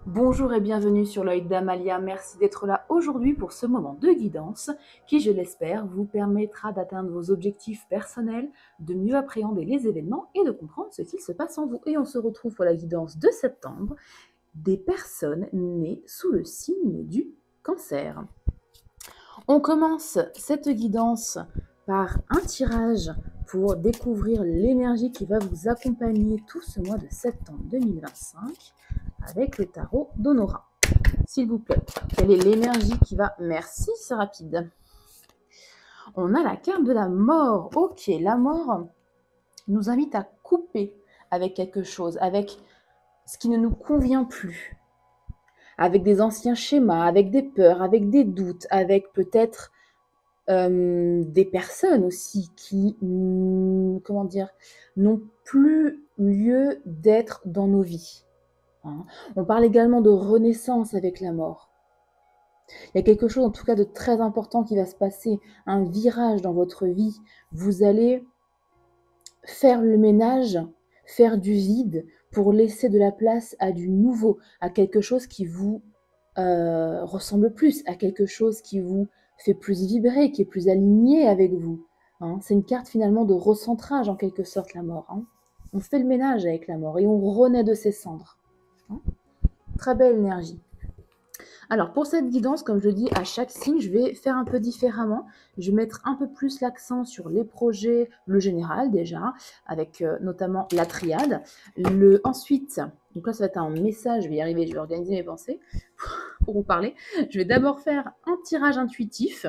Bonjour et bienvenue sur l'œil d'Amalia. Merci d'être là aujourd'hui pour ce moment de guidance qui, je l'espère, vous permettra d'atteindre vos objectifs personnels, de mieux appréhender les événements et de comprendre ce qu'il se passe en vous. Et on se retrouve pour la guidance de septembre des personnes nées sous le signe du Cancer. On commence cette guidance par un tirage pour découvrir l'énergie qui va vous accompagner tout ce mois de septembre 2025 avec le tarot d'Honora. S'il vous plaît, quelle est l'énergie qui va... Merci, c'est rapide. On a la carte de la mort. Ok, la mort nous invite à couper avec quelque chose, avec ce qui ne nous convient plus, avec des anciens schémas, avec des peurs, avec des doutes, avec peut-être des personnes aussi qui, comment dire, n'ont plus lieu d'être dans nos vies. Hein. On parle également de renaissance avec la mort. Il y a quelque chose en tout cas de très important qui va se passer, un virage dans votre vie. Vous allez faire le ménage, faire du vide pour laisser de la place à du nouveau, à quelque chose qui vous ressemble plus, à quelque chose qui vous fait plus vibrer, qui est plus aligné avec vous. Hein. C'est une carte finalement de recentrage en quelque sorte, la mort. Hein. On fait le ménage avec la mort et on renaît de ses cendres. Hein. Très belle énergie. Alors pour cette guidance, comme je dis, à chaque signe, je vais faire un peu différemment. Je vais mettre un peu plus l'accent sur les projets, le général déjà, avec notamment la triade. Ensuite, donc là ça va être un message, je vais y arriver, je vais organiser mes pensées pour vous parler. Je vais d'abord faire un tirage intuitif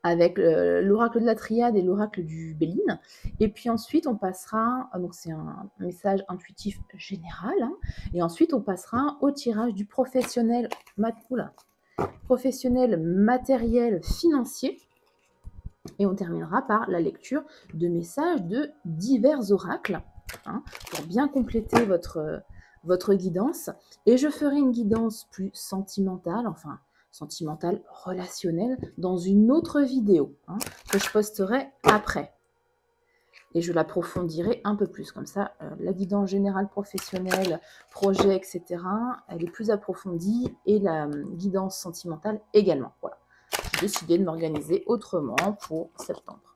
avec l'oracle de la triade et l'oracle du Béline. Et puis ensuite, on passera, donc c'est un message intuitif général, hein, et ensuite on passera au tirage du professionnel, professionnel matériel financier, et on terminera par la lecture de messages de divers oracles, hein, pour bien compléter votre guidance. Et je ferai une guidance plus sentimentale, enfin sentimentale, relationnelle, dans une autre vidéo, hein, que je posterai après. Et je l'approfondirai un peu plus. Comme ça, la guidance générale professionnelle, projet, etc., elle est plus approfondie, et la guidance sentimentale également. Voilà. J'ai décidé de m'organiser autrement pour septembre.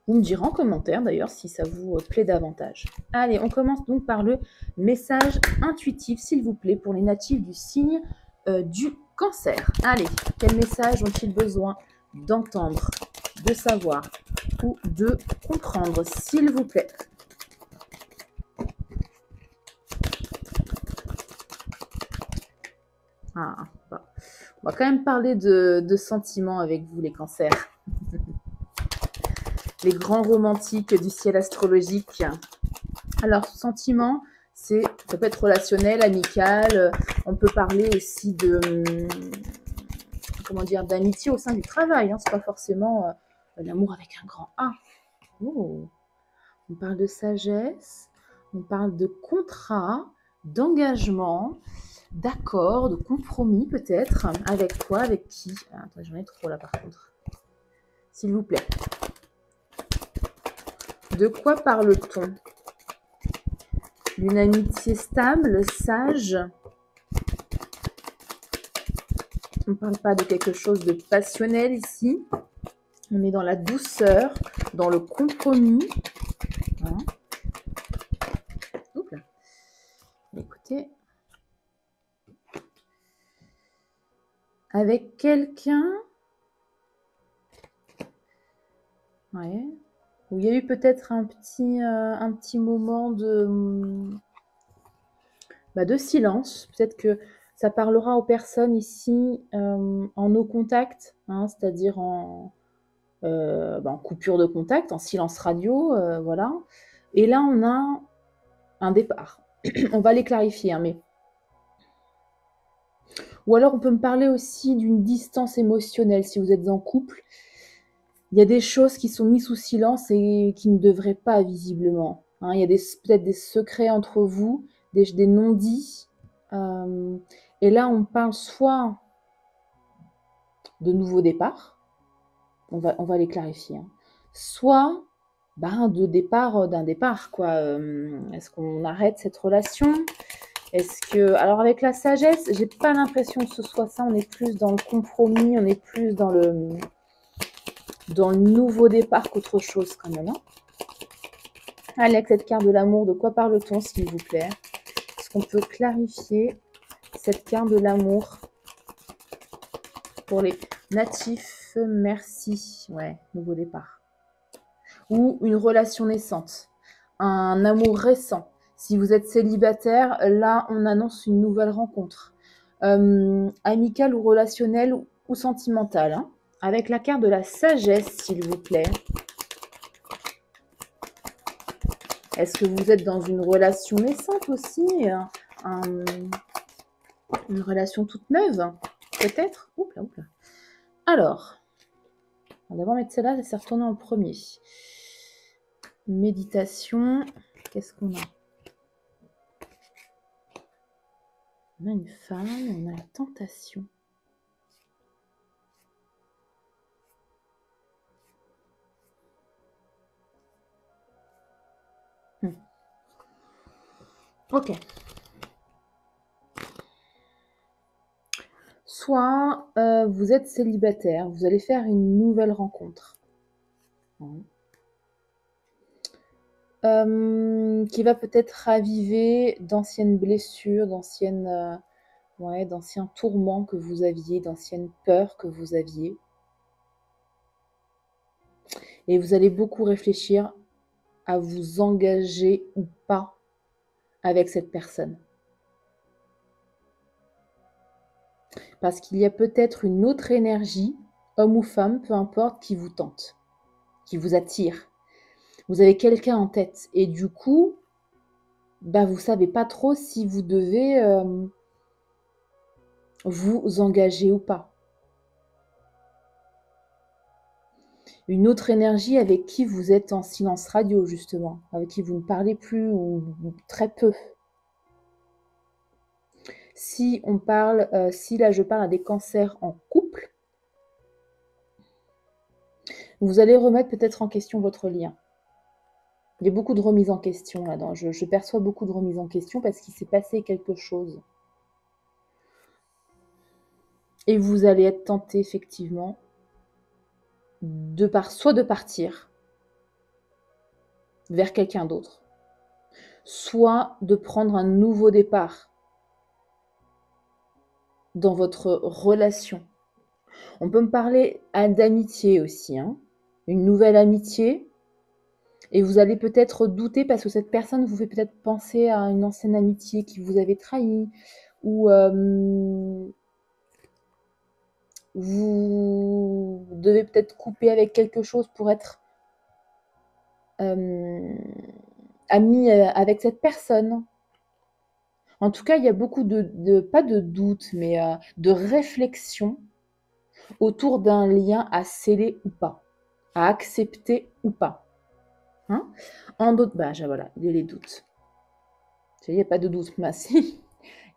Vous me direz en commentaire d'ailleurs si ça vous plaît davantage. Allez, on commence donc par le message intuitif, s'il vous plaît, pour les natifs du signe du Cancer. Allez, quel message ont-ils besoin d'entendre, de savoir ou de comprendre, s'il vous plaît? Ah, on va quand même parler de sentiments avec vous, les cancers. Les grands romantiques du ciel astrologique. Alors, sentiment, ça peut être relationnel, amical. On peut parler aussi comment dire, d'amitié au sein du travail. Hein. C'est pas forcément l'amour avec un grand A. Oh. On parle de sagesse, on parle de contrat, d'engagement, d'accord, de compromis peut-être. Avec quoi, avec qui? Attends, j'en ai trop là par contre. S'il vous plaît. De quoi parle-t-on? D'une amitié stable, sage. On ne parle pas de quelque chose de passionnel ici. On est dans la douceur, dans le compromis. Hein. Oups là. Écoutez. Avec quelqu'un, ouais, où il y a eu peut-être un petit moment de silence. Peut-être que ça parlera aux personnes ici en no contact, hein, c'est-à-dire en coupure de contact, en silence radio, voilà. Et là, on a un départ. On va les clarifier, hein, mais... Ou alors, on peut me parler aussi d'une distance émotionnelle si vous êtes en couple. Il y a des choses qui sont mises sous silence et qui ne devraient pas, visiblement. Hein, il y a peut-être des secrets entre vous, des non-dits. Et là, on parle soit de nouveaux départs, on va les clarifier, hein, soit d'un départ, quoi. Est-ce qu'on arrête cette relation? Est-ce que... Alors, avec la sagesse, j'ai pas l'impression que ce soit ça. On est plus dans le compromis, on est plus dans le nouveau départ qu'autre chose, quand même. Hein. Allez, avec cette carte de l'amour, de quoi parle-t-on, s'il vous plaît? Est-ce qu'on peut clarifier cette carte de l'amour pour les natifs? Merci. Ouais, nouveau départ. Ou une relation naissante. Un amour récent. Si vous êtes célibataire, là, on annonce une nouvelle rencontre. Amicale ou relationnelle ou sentimentale. Hein. Avec la carte de la sagesse, s'il vous plaît. Est-ce que vous êtes dans une relation naissante aussi? Une relation toute neuve? Peut-être? Oups là. Alors, on va d'abord mettre celle-là, ça s'est retourné en premier. Méditation. Qu'est-ce qu'on a? On a une femme, on a la tentation. Ok. Soit vous êtes célibataire, vous allez faire une nouvelle rencontre. Qui va peut-être raviver d'anciennes blessures, d'anciens tourments que vous aviez, d'anciennes peurs que vous aviez. Et vous allez beaucoup réfléchir à vous engager ou pas avec cette personne. Parce qu'il y a peut-être une autre énergie, homme ou femme, peu importe, qui vous tente, qui vous attire. Vous avez quelqu'un en tête et du coup, vous savez pas trop si vous devez vous engager ou pas. Une autre énergie avec qui vous êtes en silence radio, justement, avec qui vous ne parlez plus ou très peu. Si on parle, si là je parle à des cancers en couple, vous allez remettre peut-être en question votre lien. Il y a beaucoup de remises en question là-dedans. Je perçois beaucoup de remises en question parce qu'il s'est passé quelque chose. Et vous allez être tenté effectivement soit de partir vers quelqu'un d'autre, soit de prendre un nouveau départ dans votre relation. On peut me parler d'amitié aussi, hein. Une nouvelle amitié, et vous allez peut-être douter parce que cette personne vous fait peut-être penser à une ancienne amitié qui vous avait trahi, ou vous devez peut-être couper avec quelque chose pour être ami avec cette personne. En tout cas, il y a beaucoup pas de doute, mais de réflexion autour d'un lien à sceller ou pas, à accepter ou pas. Hein? En d'autres, voilà, il y a les doutes. Il n'y a pas de doute, mais si,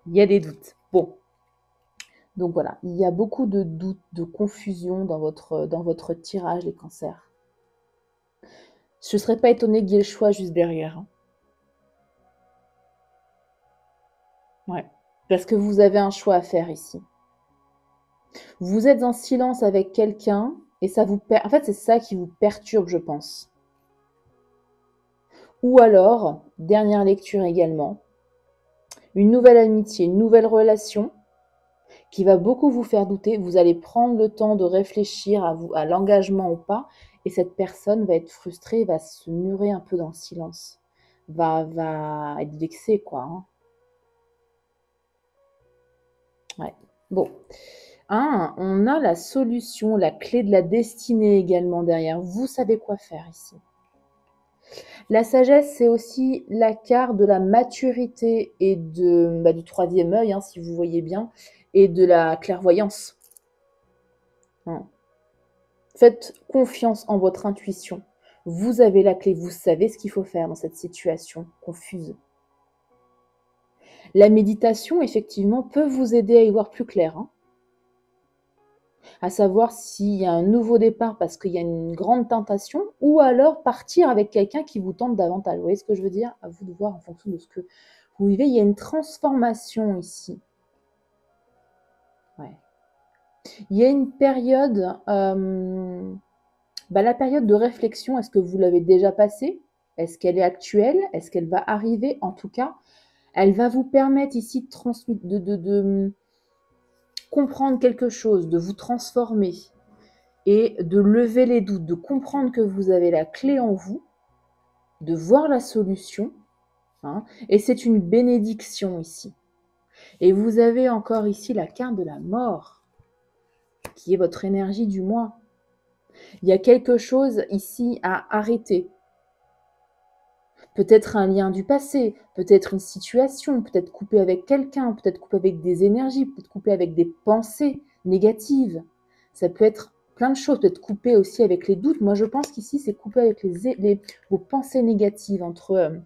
il y a des doutes. Bon. Donc voilà, il y a beaucoup de doutes, de confusion dans votre tirage, les cancers. Je ne serais pas étonnée qu'il y ait le choix juste derrière. Hein. Ouais, parce que vous avez un choix à faire ici. Vous êtes en silence avec quelqu'un et ça vous en fait, c'est ça qui vous perturbe, je pense. Ou alors, dernière lecture également, une nouvelle amitié, une nouvelle relation qui va beaucoup vous faire douter. Vous allez prendre le temps de réfléchir à l'engagement ou pas, et cette personne va être frustrée, va se murer un peu dans le silence, va être vexée, quoi. Hein. Ouais. Bon. On a la solution, la clé de la destinée également derrière. Vous savez quoi faire ici. La sagesse, c'est aussi la carte de la maturité et du troisième œil, hein, si vous voyez bien, et de la clairvoyance. Hein. Faites confiance en votre intuition. Vous avez la clé, vous savez ce qu'il faut faire dans cette situation confuse. La méditation, effectivement, peut vous aider à y voir plus clair. Hein. À savoir s'il y a un nouveau départ parce qu'il y a une grande tentation, ou alors partir avec quelqu'un qui vous tente davantage. Vous voyez ce que je veux dire? À vous de voir en fonction de ce que vous vivez, il y a une transformation ici. Ouais. Il y a une période, la période de réflexion, est-ce que vous l'avez déjà passée? Est-ce qu'elle est actuelle? Est-ce qu'elle va arriver? En tout cas, elle va vous permettre ici de comprendre quelque chose, de vous transformer et de lever les doutes, de comprendre que vous avez la clé en vous, de voir la solution. Hein, et c'est une bénédiction ici. Et vous avez encore ici la carte de la mort, qui est votre énergie du mois. Il y a quelque chose ici à arrêter. Peut-être un lien du passé, peut-être une situation, peut-être coupé avec quelqu'un, peut-être coupé avec des énergies, peut-être coupé avec des pensées négatives. Ça peut être plein de choses, peut-être coupé aussi avec les doutes. Moi, je pense qu'ici, c'est coupé avec vos pensées négatives entre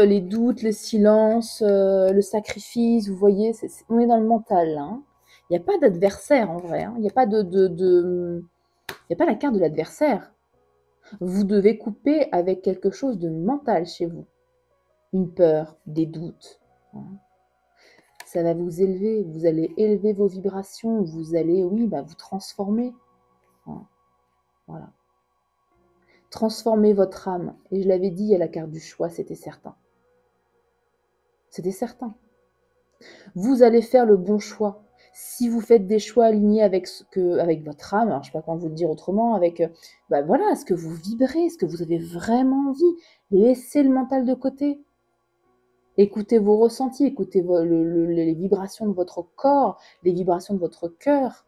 les doutes, le silence, le sacrifice. Vous voyez, on est dans le mental, là. Hein. Il n'y a pas d'adversaire, en vrai. Hein. Il n'y a pas il n'y a pas la carte de l'adversaire. Vous devez couper avec quelque chose de mental chez vous. Une peur, des doutes. Hein. Ça va vous élever. Vous allez élever vos vibrations. Vous allez, oui, vous transformer. Hein. Voilà. Transformer votre âme. Et je l'avais dit, il y a la carte du choix, c'était certain. C'était certain. Vous allez faire le bon choix. Si vous faites des choix alignés avec votre âme, alors je ne sais pas comment vous le dire autrement, avec voilà, est-ce que vous vibrez, est-ce que vous avez vraiment envie? Laissez le mental de côté. Écoutez vos ressentis, écoutez les vibrations de votre corps, les vibrations de votre cœur.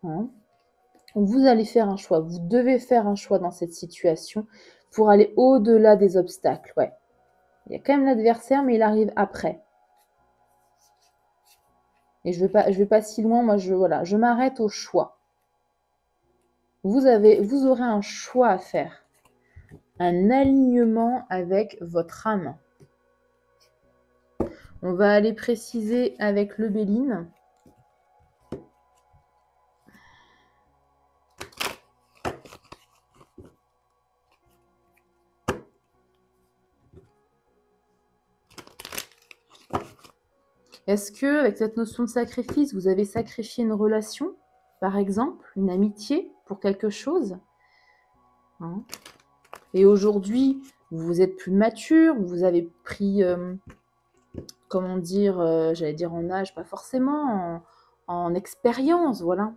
Hein? Vous allez faire un choix, vous devez faire un choix dans cette situation pour aller au-delà des obstacles. Ouais. Il y a quand même l'adversaire, mais il arrive après. Et je vais pas si loin, moi je m'arrête au choix. Vous aurez un choix à faire. Un alignement avec votre âme. On va aller préciser avec le Béline. Est-ce que, avec cette notion de sacrifice, vous avez sacrifié une relation, par exemple, une amitié pour quelque chose? Hein? Et aujourd'hui, vous êtes plus mature, vous avez pris, comment dire, j'allais dire en âge, pas forcément, en expérience, voilà.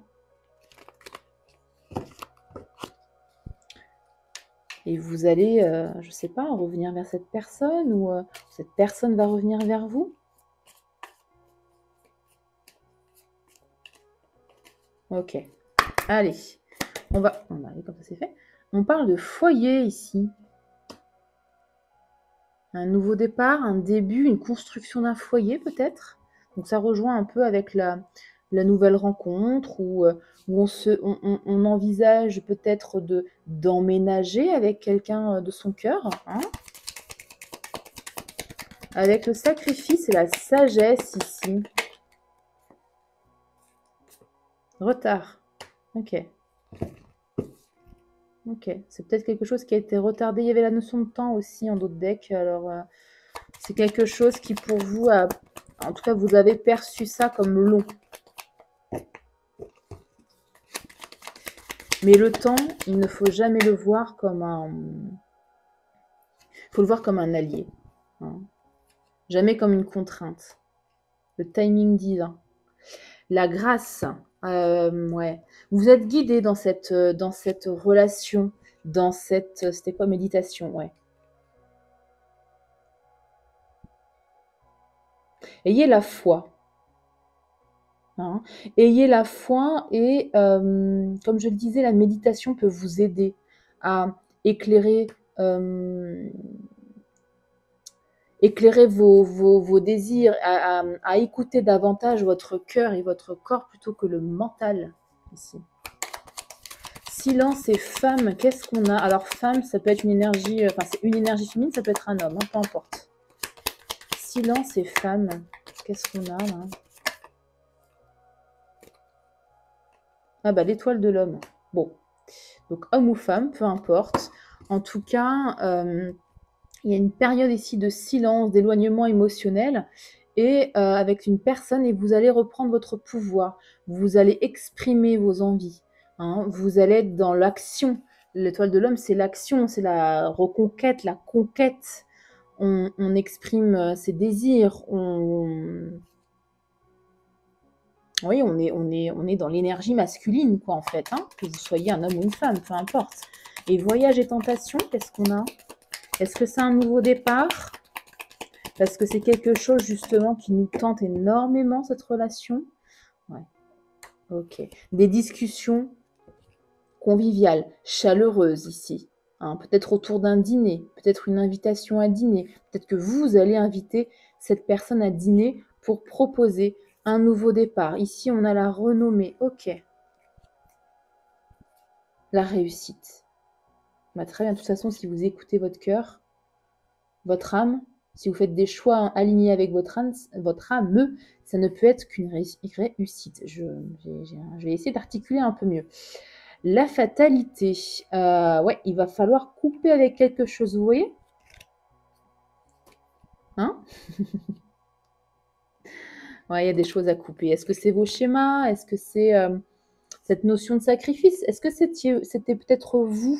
Et vous allez, je ne sais pas, revenir vers cette personne ou cette personne va revenir vers vous. Ok. Allez. On va aller comme ça, c'est fait. On parle de foyer ici. Un nouveau départ, un début, une construction d'un foyer peut-être. Donc ça rejoint un peu avec la nouvelle rencontre où on envisage peut-être d'emménager avec quelqu'un de son cœur. Hein. Avec le sacrifice et la sagesse ici. Retard. Ok. Ok. C'est peut-être quelque chose qui a été retardé. Il y avait la notion de temps aussi en d'autres decks. Alors, c'est quelque chose qui pour vous a... En tout cas, vous avez perçu ça comme long. Mais le temps, il ne faut jamais le voir comme un... Il faut le voir comme un allié. Hein. Jamais comme une contrainte. Le timing divin. La grâce. Ouais. Vous êtes guidé dans cette relation, dans cette... C'était quoi, méditation? Ouais. Ayez la foi. Hein. Ayez la foi et, comme je le disais, la méditation peut vous aider à éclairer, vos désirs, à écouter davantage votre cœur et votre corps plutôt que le mental ici. Silence et femme, qu'est-ce qu'on a? Alors femme, ça peut être une énergie, enfin c'est une énergie féminine, ça peut être un homme, hein, peu importe. Silence et femme, qu'est-ce qu'on a là? Ah l'étoile de l'homme. Bon, donc homme ou femme, peu importe. En tout cas, Il y a une période ici de silence, d'éloignement émotionnel et avec une personne, et vous allez reprendre votre pouvoir. Vous allez exprimer vos envies, hein. Vous allez être dans l'action. L'étoile de l'homme, c'est l'action, c'est la reconquête, la conquête. On exprime ses désirs. Oui, on est dans l'énergie masculine, quoi, en fait, hein, que vous soyez un homme ou une femme, peu importe. Et voyage et tentation, qu'est-ce qu'on a? Est-ce que c'est un nouveau départ? Parce que c'est quelque chose, justement, qui nous tente énormément, cette relation. Ouais, ok. Des discussions conviviales, chaleureuses, ici. Hein, peut-être autour d'un dîner, peut-être une invitation à dîner. Peut-être que vous allez inviter cette personne à dîner pour proposer un nouveau départ. Ici, on a la renommée. Ok. La réussite. Bah, très bien. De toute façon, si vous écoutez votre cœur, votre âme, si vous faites des choix alignés avec votre âme, ça ne peut être qu'une réussite. Je vais essayer d'articuler un peu mieux. La fatalité. Ouais, il va falloir couper avec quelque chose, vous voyez? Hein? Ouais, il y a des choses à couper. Est-ce que c'est vos schémas? Est-ce que c'est cette notion de sacrifice? Est-ce que c'était peut-être vous,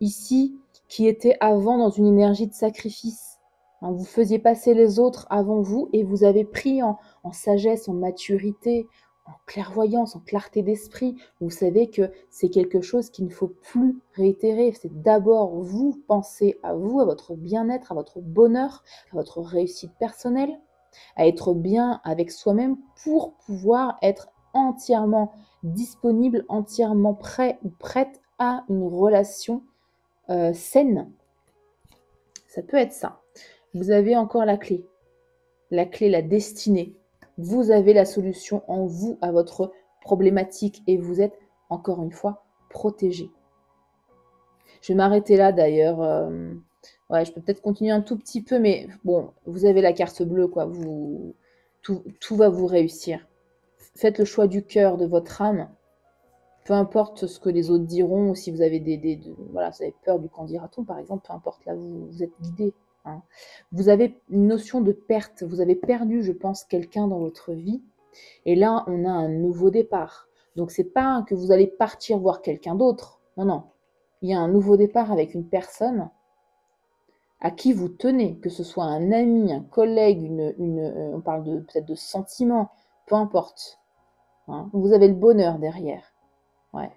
ici, qui était avant dans une énergie de sacrifice? Hein, vous faisiez passer les autres avant vous et vous avez pris en sagesse, en maturité, en clairvoyance, en clarté d'esprit. Vous savez que c'est quelque chose qu'il ne faut plus réitérer. C'est d'abord vous, penser à vous, à votre bien-être, à votre bonheur, à votre réussite personnelle, à être bien avec soi-même pour pouvoir être entièrement disponible, entièrement prêt ou prête à une relation saine. Ça peut être ça. Vous avez encore la clé, la destinée. Vous avez la solution en vous à votre problématique et vous êtes, encore une fois, protégé. Je vais m'arrêter là d'ailleurs. Ouais, je peux peut-être continuer un tout petit peu, mais bon, vous avez la carte bleue, quoi. Tout va vous réussir. Faites le choix du cœur, de votre âme. Peu importe ce que les autres diront, ou si vous avez voilà, vous avez peur du qu'en dira-t-on, par exemple, peu importe, là, vous êtes guidé. Hein. Vous avez une notion de perte. Vous avez perdu, je pense, quelqu'un dans votre vie. Et là, on a un nouveau départ. Donc, c'est pas que vous allez partir voir quelqu'un d'autre. Non, non. Il y a un nouveau départ avec une personne à qui vous tenez, que ce soit un ami, un collègue, on parle peut-être de sentiments, peu importe. Hein. Vous avez le bonheur derrière. Ouais.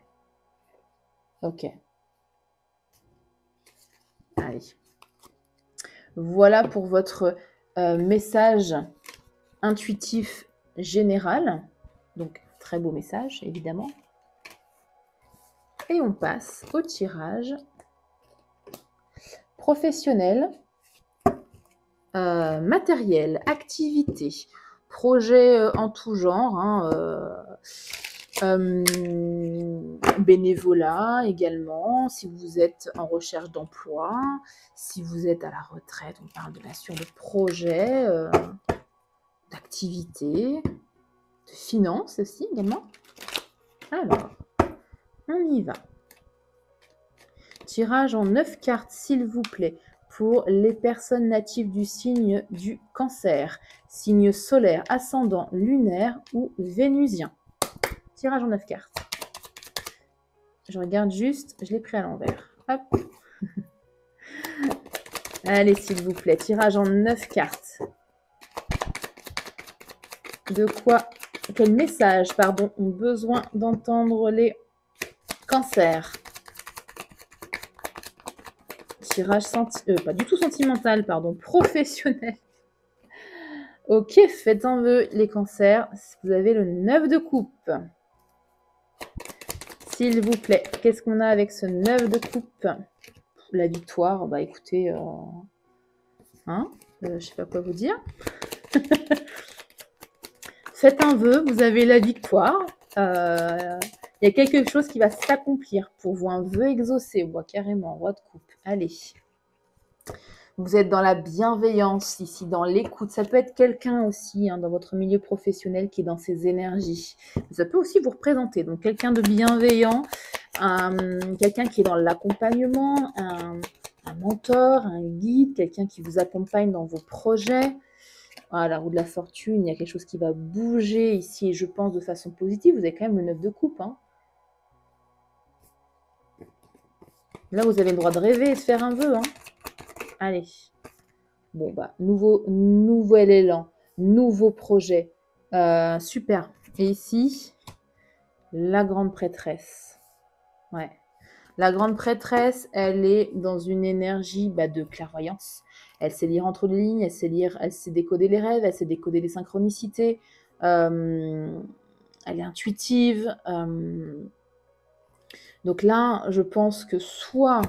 Ok. Allez. Voilà pour votre message intuitif général. Donc, très beau message, évidemment. Et on passe au tirage professionnel, matériel, activité, projet en tout genre, hein, bénévolat également, si vous êtes en recherche d'emploi, si vous êtes à la retraite, on parle bien sûr de projet, d'activité, de finances aussi également. Alors, on y va. Tirage en 9 cartes, s'il vous plaît, pour les personnes natives du signe du Cancer, signe solaire, ascendant, lunaire ou vénusien. Tirage en 9 cartes. Je regarde juste, je l'ai pris à l'envers. Hop. Allez, s'il vous plaît, tirage en 9 cartes. De quoi, quel message, pardon, ont besoin d'entendre les cancers? Tirage pas du tout sentimental, pardon, professionnel. Ok, faites un vœu, les cancers. Vous avez le 9 de coupe. S'il vous plaît, qu'est-ce qu'on a avec ce 9 de coupe? La victoire, bah écoutez, je sais pas quoi vous dire. Faites un vœu, vous avez la victoire. Il y a quelque chose qui va s'accomplir pour vous, un vœu exaucé, voit carrément, roi de coupe. Allez. Vous êtes dans la bienveillance ici, dans l'écoute. Ça peut être quelqu'un aussi dans votre milieu professionnel qui est dans ses énergies. Ça peut aussi vous représenter. Donc, quelqu'un de bienveillant, quelqu'un qui est dans l'accompagnement, un un mentor, un guide, quelqu'un qui vous accompagne dans vos projets. Voilà, la roue de la fortune, il y a quelque chose qui va bouger ici, et je pense de façon positive. Vous avez quand même le 9 de coupe. Hein. Là, vous avez le droit de rêver et de faire un vœu. Hein. Allez. Bon, bah, nouvel élan, nouveau projet. Super. Et ici, la grande prêtresse. Ouais. La grande prêtresse, elle est dans une énergie de clairvoyance. Elle sait lire entre les lignes, elle sait décoder les rêves, elle sait décoder les synchronicités. Elle est intuitive. Donc là, je pense que soit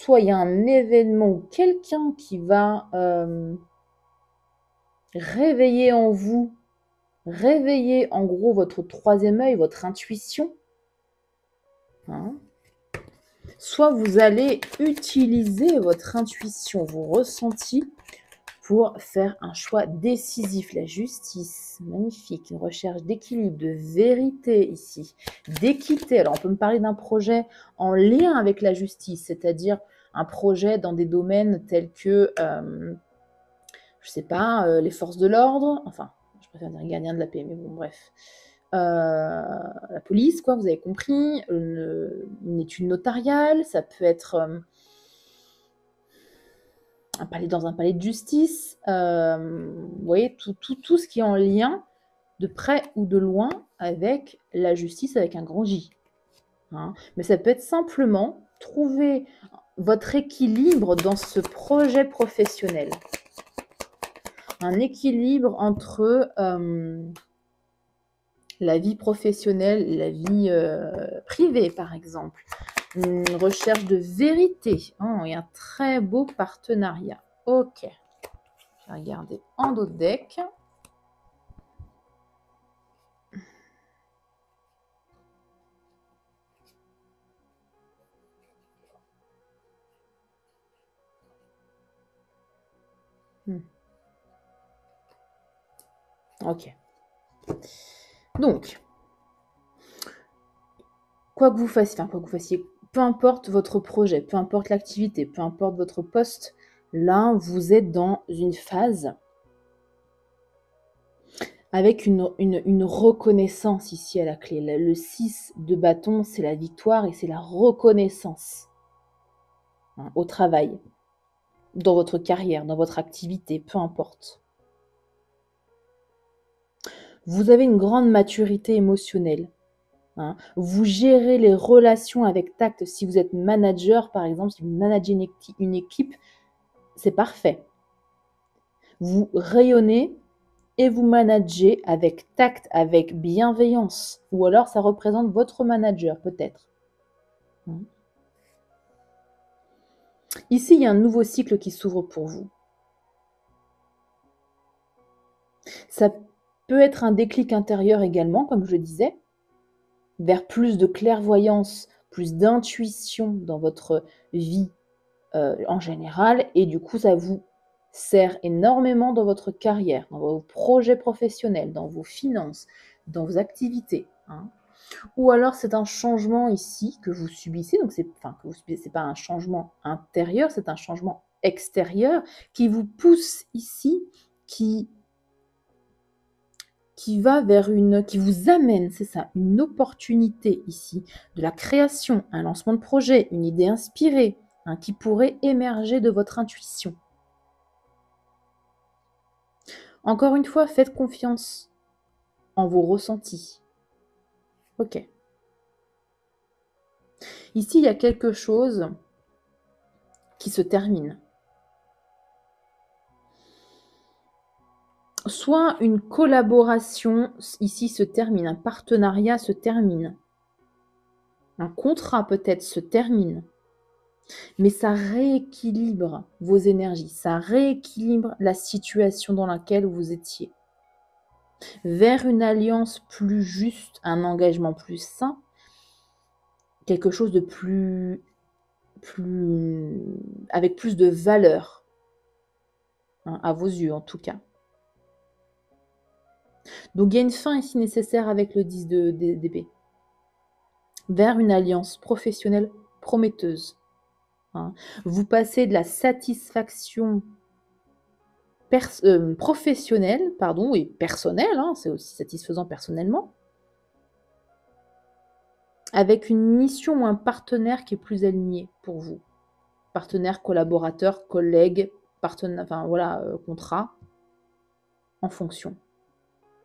il y a un événement ou quelqu'un qui va réveiller en vous, réveiller en gros votre troisième œil, votre intuition. Hein. Soit vous allez utiliser votre intuition, vos ressentis pour faire un choix décisif. La justice, magnifique, une recherche d'équilibre, de vérité ici, d'équité. Alors on peut me parler d'un projet en lien avec la justice, c'est-à-dire un projet dans des domaines tels que, je sais pas, les forces de l'ordre, enfin, je préfère dire gardien de la paix, mais bon, bref. La police, quoi, vous avez compris, une étude notariale, ça peut être dans un palais de justice, vous voyez, tout ce qui est en lien, de près ou de loin, avec la justice, avec un grand J. Hein. Mais ça peut être simplement trouver votre équilibre dans ce projet professionnel. Un équilibre entre la vie professionnelle et la vie privée, par exemple. Une recherche de vérité. Oh, et un très beau partenariat. Ok. Je vais regarder en d'autres decks. Ok. Donc, quoi que vous fassiez, peu importe votre projet, peu importe l'activité, peu importe votre poste, là, vous êtes dans une phase avec une reconnaissance ici à la clé. Le 6 de bâton, c'est la victoire et c'est la reconnaissance au travail, dans votre carrière, dans votre activité, peu importe. Vous avez une grande maturité émotionnelle. Hein. Vous gérez les relations avec tact. Si vous êtes manager, par exemple, si vous managez une équipe, c'est parfait. Vous rayonnez et vous managez avec tact, avec bienveillance. Ou alors, ça représente votre manager, peut-être. Ici, il y a un nouveau cycle qui s'ouvre pour vous. Ça peut être un déclic intérieur également, comme je disais, vers plus de clairvoyance, plus d'intuition dans votre vie en général. Et du coup, ça vous sert énormément dans votre carrière, dans vos projets professionnels, dans vos finances, dans vos activités. Hein. Ou alors c'est un changement ici que vous subissez, donc c'est pas un changement intérieur, c'est un changement extérieur qui vous pousse ici, qui va vers qui vous amène, c'est ça, une opportunité ici, de la création, un lancement de projet, une idée inspirée, hein, qui pourrait émerger de votre intuition. Encore une fois, faites confiance en vos ressentis. Ok. Ici, il y a quelque chose qui se termine. Soit une collaboration ici se termine, un partenariat se termine, un contrat peut-être se termine, mais ça rééquilibre vos énergies, ça rééquilibre la situation dans laquelle vous étiez, vers une alliance plus juste, un engagement plus sain, quelque chose de plus avec plus de valeur, hein, à vos yeux en tout cas. Donc il y a une fin ici nécessaire avec le 10 d'épée, vers une alliance professionnelle prometteuse. hein. Vous passez de la satisfaction professionnelle, pardon, et personnelle, hein, c'est aussi satisfaisant personnellement, avec une mission ou un partenaire qui est plus aligné pour vous. Partenaire, collaborateur, collègue, partenaire, enfin voilà, contrat, en fonction.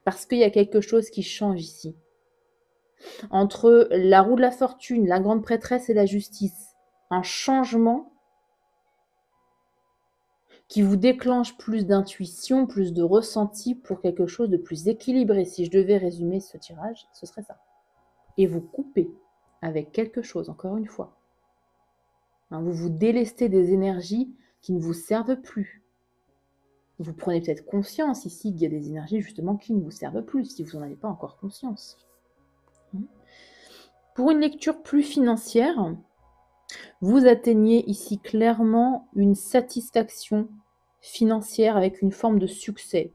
Parce qu'il y a quelque chose qui change ici. Entre la roue de la fortune, la grande prêtresse et la justice, un changement qui vous déclenche plus d'intuition, plus de ressenti pour quelque chose de plus équilibré. Si je devais résumer ce tirage, ce serait ça. Et vous coupez avec quelque chose, encore une fois. Hein, vous vous délestez des énergies qui ne vous servent plus. Vous prenez peut-être conscience ici qu'il y a des énergies justement qui ne vous servent plus, si vous n'en avez pas encore conscience. Pour une lecture plus financière, vous atteignez ici clairement une satisfaction financière avec une forme de succès.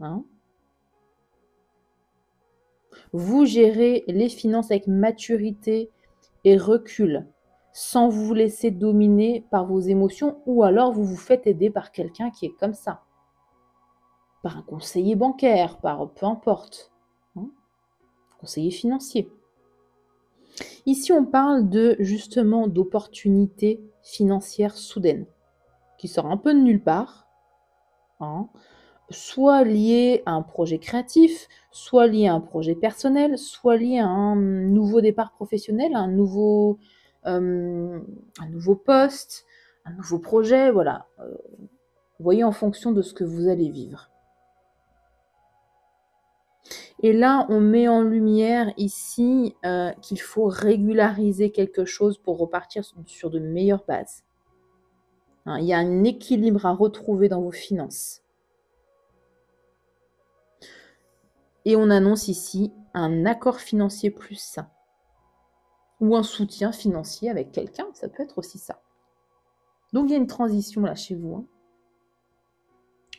Hein. Vous gérez les finances avec maturité et recul, sans vous laisser dominer par vos émotions, ou alors vous vous faites aider par quelqu'un qui est comme ça, par un conseiller bancaire, par peu importe, hein, conseiller financier. Ici, on parle justement d'opportunités financières soudaines, qui sortent un peu de nulle part, hein, soit liées à un projet créatif, soit liées à un projet personnel, soit liées à un nouveau départ professionnel, un nouveau poste, un nouveau projet, voilà. Vous voyez, en fonction de ce que vous allez vivre. Et là, on met en lumière ici qu'il faut régulariser quelque chose pour repartir sur de meilleures bases. Hein, il y a un équilibre à retrouver dans vos finances. Et on annonce ici un accord financier plus sain. Ou un soutien financier avec quelqu'un, ça peut être aussi ça. Donc il y a une transition là chez vous. Hein.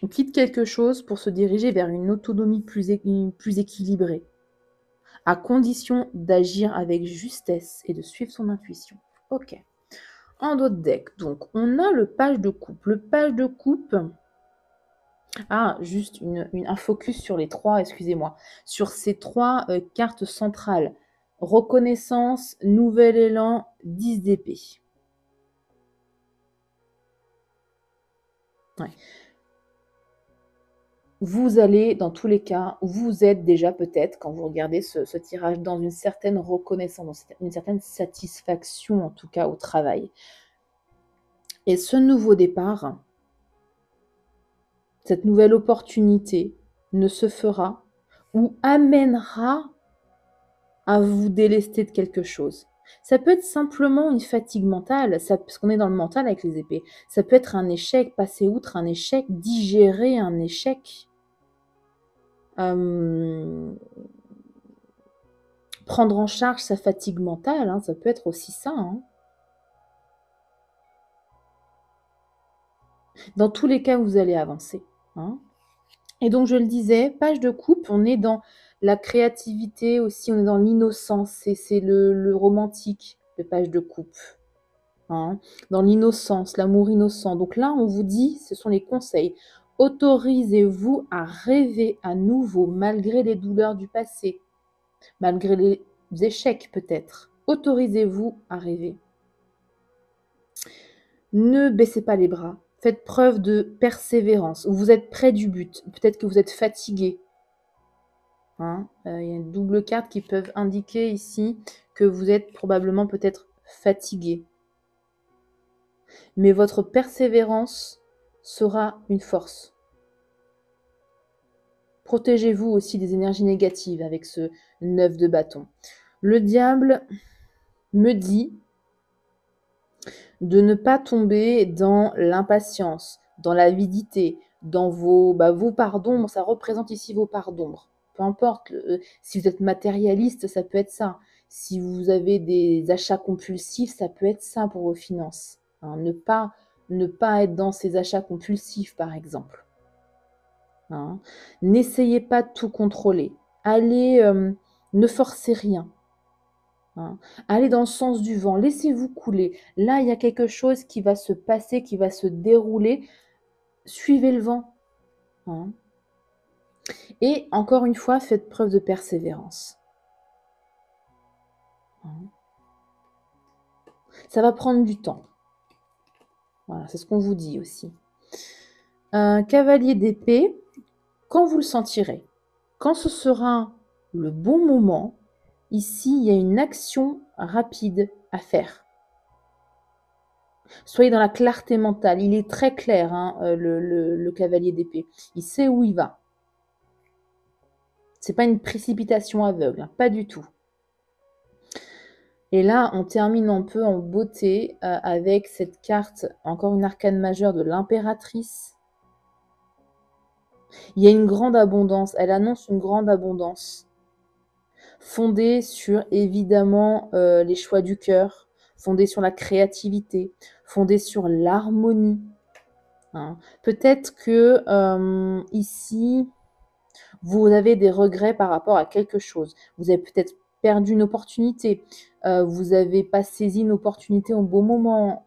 On quitte quelque chose pour se diriger vers une autonomie plus équilibrée, à condition d'agir avec justesse et de suivre son intuition. Ok. En d'autres decks, donc on a le page de coupe. Le page de coupe, juste un focus sur les trois, excusez-moi, sur ces trois cartes centrales. Reconnaissance, nouvel élan, 10 d'épée. Ouais. Vous allez, dans tous les cas, vous êtes déjà peut-être, quand vous regardez ce tirage, dans une certaine reconnaissance, dans une certaine satisfaction, en tout cas, au travail. Et ce nouveau départ, cette nouvelle opportunité ne se fera ou amènera à vous délester de quelque chose. Ça peut être simplement une fatigue mentale, parce qu'on est dans le mental avec les épées. Ça peut être un échec, passer outre un échec, digérer un échec. Prendre en charge sa fatigue mentale, hein, ça peut être aussi ça. Hein. Dans tous les cas, vous allez avancer. Hein. Et donc, je le disais, page de coupe, on est dans la créativité aussi, on est dans l'innocence, c'est le romantique, le page de coupe. Hein. Dans l'innocence, l'amour innocent. Donc là, on vous dit, ce sont les conseils. Autorisez-vous à rêver à nouveau, malgré les douleurs du passé, malgré les échecs peut-être. Autorisez-vous à rêver. Ne baissez pas les bras. Faites preuve de persévérance. Vous êtes près du but. Peut-être que vous êtes fatigué. Hein, y a une double carte qui peuvent indiquer ici que vous êtes probablement peut-être fatigué. Mais votre persévérance sera une force. Protégez-vous aussi des énergies négatives avec ce 9 de bâton. Le diable me dit de ne pas tomber dans l'impatience, dans l'avidité, dans vos parts d'ombre. Ça représente ici vos parts d'ombre. Peu importe, si vous êtes matérialiste, ça peut être ça. Si vous avez des achats compulsifs, ça peut être ça pour vos finances. Hein, ne pas être dans ces achats compulsifs, par exemple. Hein. N'essayez pas de tout contrôler. Allez, ne forcez rien. hein. Allez dans le sens du vent, laissez-vous couler. Là, il y a quelque chose qui va se passer, qui va se dérouler. Suivez le vent, hein. Et encore une fois, faites preuve de persévérance, hein. Ça va prendre du temps. Voilà, c'est ce qu'on vous dit aussi. Un cavalier d'épée, quand vous le sentirez, quand ce sera le bon moment, ici, il y a une action rapide à faire. Soyez dans la clarté mentale. Il est très clair, hein, le cavalier d'épée. Il sait où il va. C'est pas une précipitation aveugle, hein, pas du tout. Et là, on termine un peu en beauté avec cette carte, encore une arcane majeure de l'impératrice. Il y a une grande abondance, elle annonce une grande abondance, fondée sur évidemment les choix du cœur, fondée sur la créativité, fondée sur l'harmonie, hein. Peut-être que ici, vous avez des regrets par rapport à quelque chose. Vous avez peut-être perdu une opportunité. Vous n'avez pas saisi une opportunité au bon moment.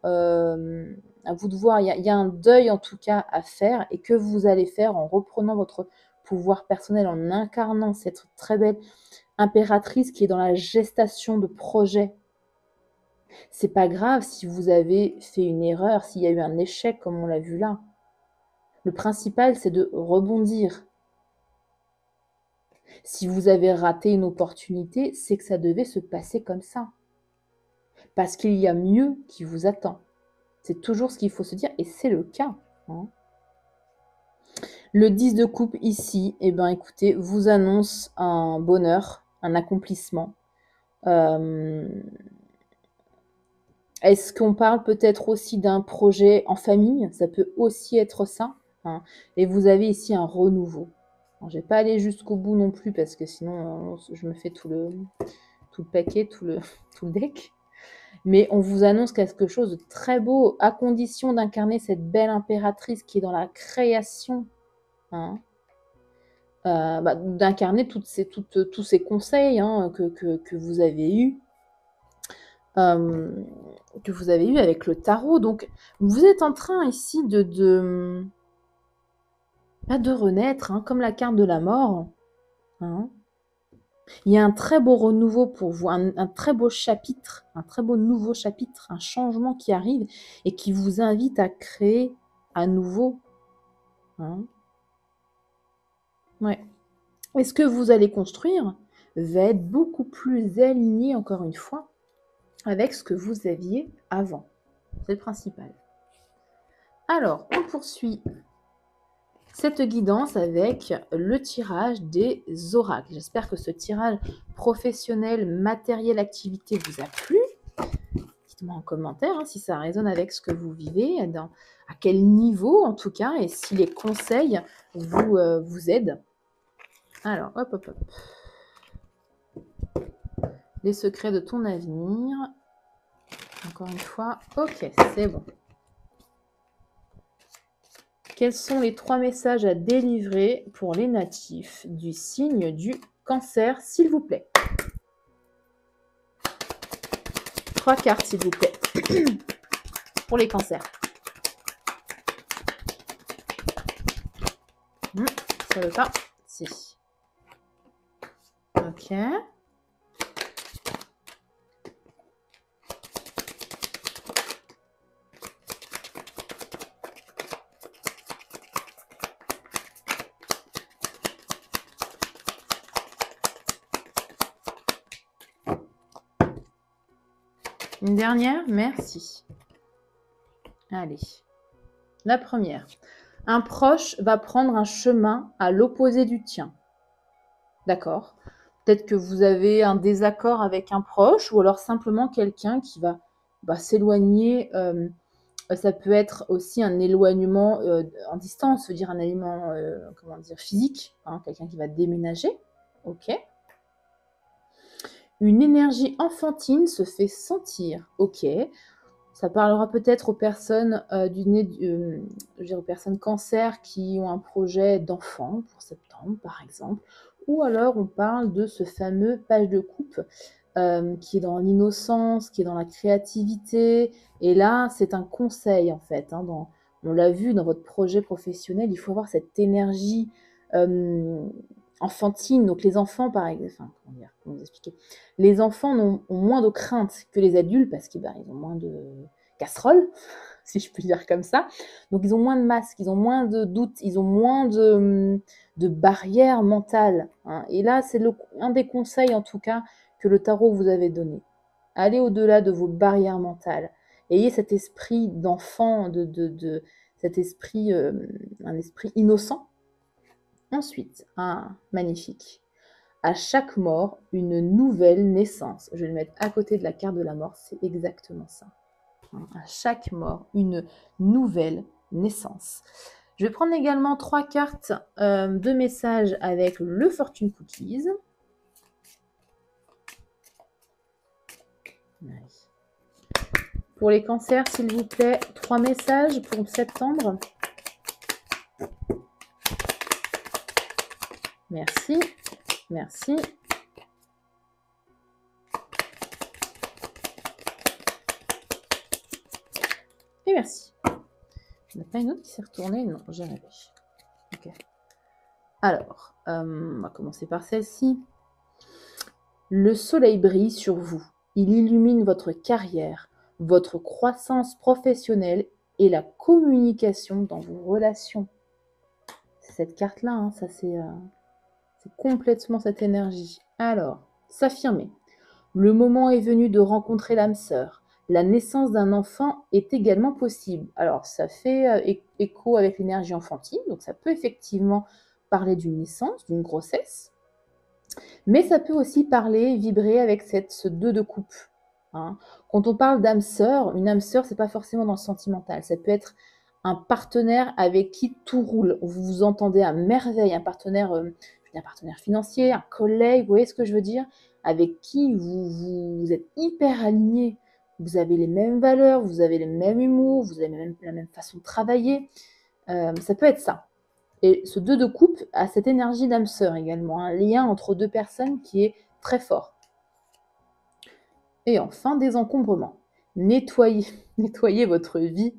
À vous de voir. Il y a un deuil en tout cas à faire et que vous allez faire en reprenant votre pouvoir personnel, en incarnant cette très belle impératrice qui est dans la gestation de projets. C'est pas grave si vous avez fait une erreur, s'il y a eu un échec comme on l'a vu là. Le principal, c'est de rebondir. Si vous avez raté une opportunité, c'est que ça devait se passer comme ça. Parce qu'il y a mieux qui vous attend. C'est toujours ce qu'il faut se dire, et c'est le cas, hein. Le 10 de coupe ici, eh ben, écoutez, vous annonce un bonheur, un accomplissement. Est-ce qu'on parle peut-être aussi d'un projet en famille? Ça peut aussi être ça, hein. Et vous avez ici un renouveau. Alors, je ne vais pas aller jusqu'au bout non plus parce que sinon je me fais tout le paquet, tout le deck. Mais on vous annonce quelque chose de très beau, à condition d'incarner cette belle impératrice qui est dans la création, hein. D'incarner tous ces conseils, hein, que vous avez eus. Que vous avez eu avec le tarot. Donc, vous êtes en train ici de renaître, hein, comme la carte de la mort, hein. Il y a un très beau renouveau pour vous, un très beau chapitre, un très beau nouveau chapitre, un changement qui arrive et qui vous invite à créer à nouveau, hein. Ouais. Et ce que vous allez construire va être beaucoup plus aligné, encore une fois, avec ce que vous aviez avant. C'est le principal. Alors, on poursuit cette guidance avec le tirage des oracles. J'espère que ce tirage professionnel, matériel, activité vous a plu. Dites-moi en commentaire, hein, si ça résonne avec ce que vous vivez, à quel niveau en tout cas, et si les conseils vous aident. Alors, hop, hop, hop. Les secrets de ton avenir. Encore une fois, ok, c'est bon. Quels sont les 3 messages à délivrer pour les natifs du signe du Cancer, s'il vous plaît? 3 cartes, s'il vous plaît, pour les cancers. Ça veut pas? Si. Ok. Une dernière? Merci. Allez. La première. Un proche va prendre un chemin à l'opposé du tien. D'accord? Peut-être que vous avez un désaccord avec un proche ou alors simplement quelqu'un qui va s'éloigner. Ça peut être aussi un éloignement en distance, veut dire un élément physique, hein, quelqu'un qui va déménager. Ok. Une énergie enfantine se fait sentir. Ok. Ça parlera peut-être aux personnes aux personnes cancer qui ont un projet d'enfant pour septembre, par exemple. Ou alors on parle de ce fameux page de coupe qui est dans l'innocence, qui est dans la créativité. Et là, c'est un conseil en fait. Hein, on l'a vu dans votre projet professionnel, il faut avoir cette énergie enfantine. Donc les enfants, par exemple, enfin, comment vous expliquer, les enfants ont moins de crainte que les adultes parce qu'ils ils ont moins de casseroles, si je puis dire comme ça. Donc ils ont moins de masques, ils ont moins de doutes, ils ont moins de barrières mentales. Hein. Et là, c'est un des conseils en tout cas que le tarot vous avait donné. Allez au-delà de vos barrières mentales. Ayez cet esprit d'enfant, cet esprit, un esprit innocent. Ensuite, magnifique. À chaque mort, une nouvelle naissance. Je vais le mettre à côté de la carte de la mort, c'est exactement ça. À chaque mort, une nouvelle naissance. Je vais prendre également 3 cartes de messages avec le Fortune Cookies. Pour les cancers, s'il vous plaît, 3 messages pour septembre. Merci. Merci. Et merci. Il n'y en a pas une autre qui s'est retournée? Non, j'ai rêvé. Ok. Alors, on va commencer par celle-ci. Le soleil brille sur vous. Il illumine votre carrière, votre croissance professionnelle et la communication dans vos relations. C'est cette carte-là, hein, ça c'est complètement cette énergie. Alors, s'affirmer. Le moment est venu de rencontrer l'âme sœur. La naissance d'un enfant est également possible. Alors, ça fait écho avec l'énergie enfantine, donc ça peut effectivement parler d'une naissance, d'une grossesse, mais ça peut aussi parler, vibrer avec ce 2 de coupe. Hein. Quand on parle d'âme sœur, une âme sœur, c'est pas forcément dans le sentimental. Ça peut être un partenaire avec qui tout roule. Vous vous entendez à merveille, un partenaire financier, un collègue, vous voyez ce que je veux dire? Avec qui vous êtes hyper aligné. Vous avez les mêmes valeurs, vous avez les mêmes humours, vous avez la même façon de travailler. Ça peut être ça. Et ce 2 de coupe a cette énergie d'âme sœur également, un lien entre 2 personnes qui est très fort. Et enfin, désencombrement. Nettoyez votre vie.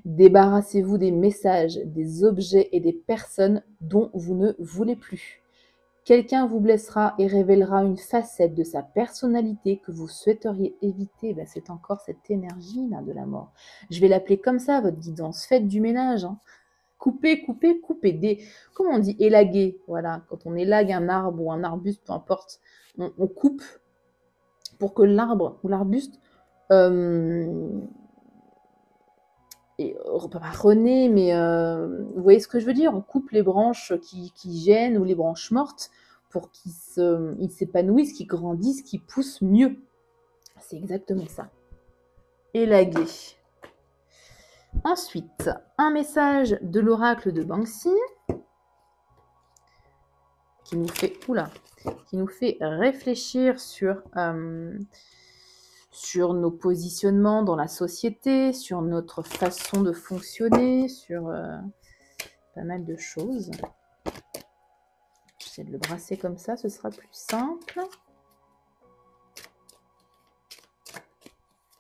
Débarrassez-vous des messages, des objets et des personnes dont vous ne voulez plus. Quelqu'un vous blessera et révélera une facette de sa personnalité que vous souhaiteriez éviter. Ben, c'est encore cette énergie-là de la mort. Je vais l'appeler comme ça, votre guidance. Faites du ménage. Hein. Coupez. Comment on dit élaguer? Voilà, quand on élague un arbre ou un arbuste, peu importe, on coupe pour que l'arbre ou l'arbuste pas renaît, mais vous voyez ce que je veux dire? On coupe les branches qui gênent ou les branches mortes pour qu'ils s'épanouissent, qu'ils grandissent, qu'ils poussent mieux. C'est exactement ça. Élaguer. Ensuite, un message de l'oracle de Banksy qui nous fait réfléchir sur nos positionnements dans la société, sur notre façon de fonctionner, sur pas mal de choses. J'essaie de le brasser comme ça, ce sera plus simple.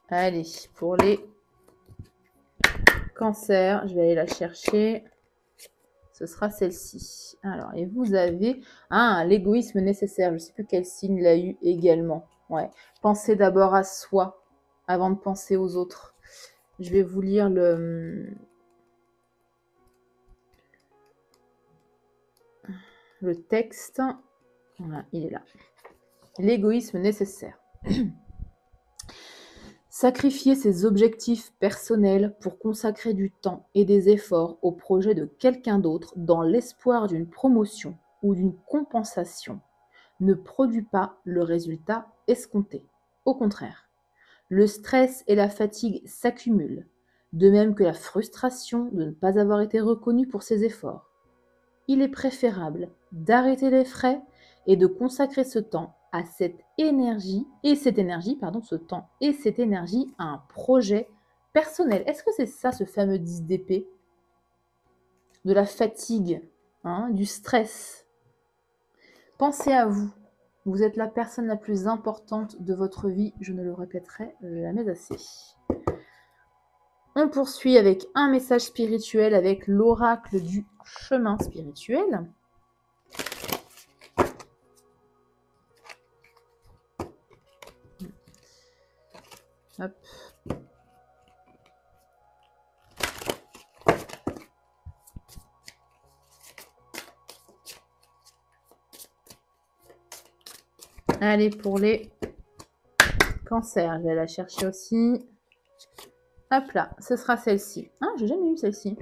Allez, pour les cancers, je vais aller la chercher. Ce sera celle-ci. Alors, et vous avez l'égoïsme nécessaire. Je ne sais plus quel signe l'a eu également. Ouais. Pensez d'abord à soi avant de penser aux autres. Je vais vous lire le texte. Voilà, il est là. L'égoïsme nécessaire. Sacrifier ses objectifs personnels pour consacrer du temps et des efforts au projet de quelqu'un d'autre dans l'espoir d'une promotion ou d'une compensation ne produit pas le résultat escompté. Au contraire, le stress et la fatigue s'accumulent, de même que la frustration de ne pas avoir été reconnu pour ses efforts. Il est préférable d'arrêter les frais et de consacrer ce temps à ce temps et cette énergie à un projet personnel. Est-ce que c'est ça, ce fameux 10 d'épée? De la fatigue, du stress. Pensez à vous. Vous êtes la personne la plus importante de votre vie, je ne le répéterai jamais assez. On poursuit avec un message spirituel avec l'oracle du chemin spirituel. Hop. Allez, pour les cancers, je vais la chercher aussi. Hop là, ce sera celle-ci. Ah, j'ai jamais eu celle-ci.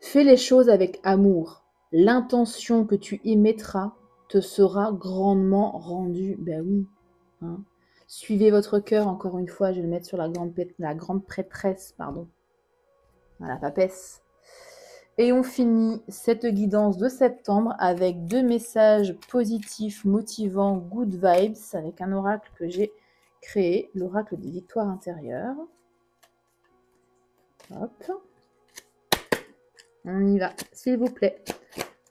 Fais les choses avec amour. L'intention que tu y mettras te sera grandement rendue. Ben oui. Hein. Suivez votre cœur, encore une fois, je vais le mettre sur la grande prêtresse, pardon. La papesse. Et on finit cette guidance de septembre avec 2 messages positifs, motivants, good vibes, avec un oracle que j'ai créé, l'oracle des victoires intérieures. Hop. On y va, s'il vous plaît.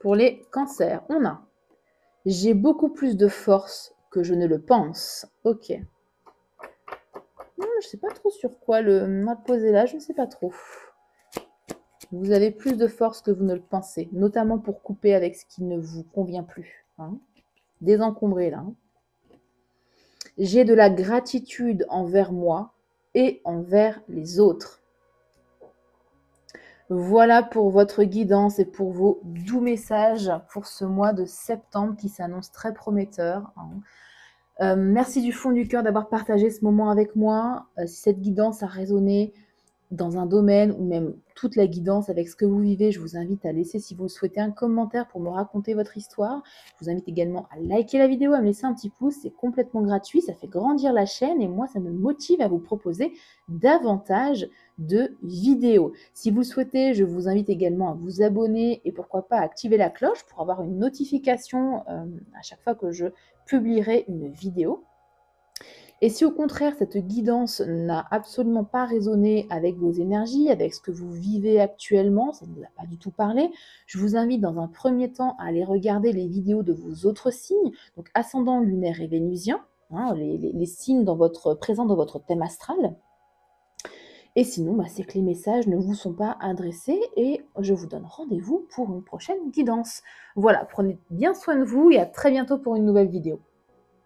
Pour les cancers, on a « J'ai beaucoup plus de force que je ne le pense ». Ok. Je ne sais pas trop sur quoi le poser là, je ne sais pas trop. Vous avez plus de force que vous ne le pensez, notamment pour couper avec ce qui ne vous convient plus. Hein. Désencombrez là. Hein. J'ai de la gratitude envers moi et envers les autres. Voilà pour votre guidance et pour vos doux messages pour ce mois de septembre qui s'annonce très prometteur. Hein. Merci du fond du cœur d'avoir partagé ce moment avec moi. Si cette guidance a résonné dans un domaine ou même toute la guidance avec ce que vous vivez, je vous invite à laisser, si vous le souhaitez, un commentaire pour me raconter votre histoire. Je vous invite également à liker la vidéo, à me laisser un petit pouce, c'est complètement gratuit, ça fait grandir la chaîne et moi, ça me motive à vous proposer davantage de vidéos. Si vous le souhaitez, je vous invite également à vous abonner et pourquoi pas à activer la cloche pour avoir une notification à chaque fois que je publierai une vidéo. Et si au contraire, cette guidance n'a absolument pas résonné avec vos énergies, avec ce que vous vivez actuellement, ça ne vous a pas du tout parlé, je vous invite dans un premier temps à aller regarder les vidéos de vos autres signes, donc ascendant, lunaire et vénusien, hein, les signes présents dans votre thème astral. Et sinon, c'est que les messages ne vous sont pas adressés et je vous donne rendez-vous pour une prochaine guidance. Voilà, prenez bien soin de vous et à très bientôt pour une nouvelle vidéo.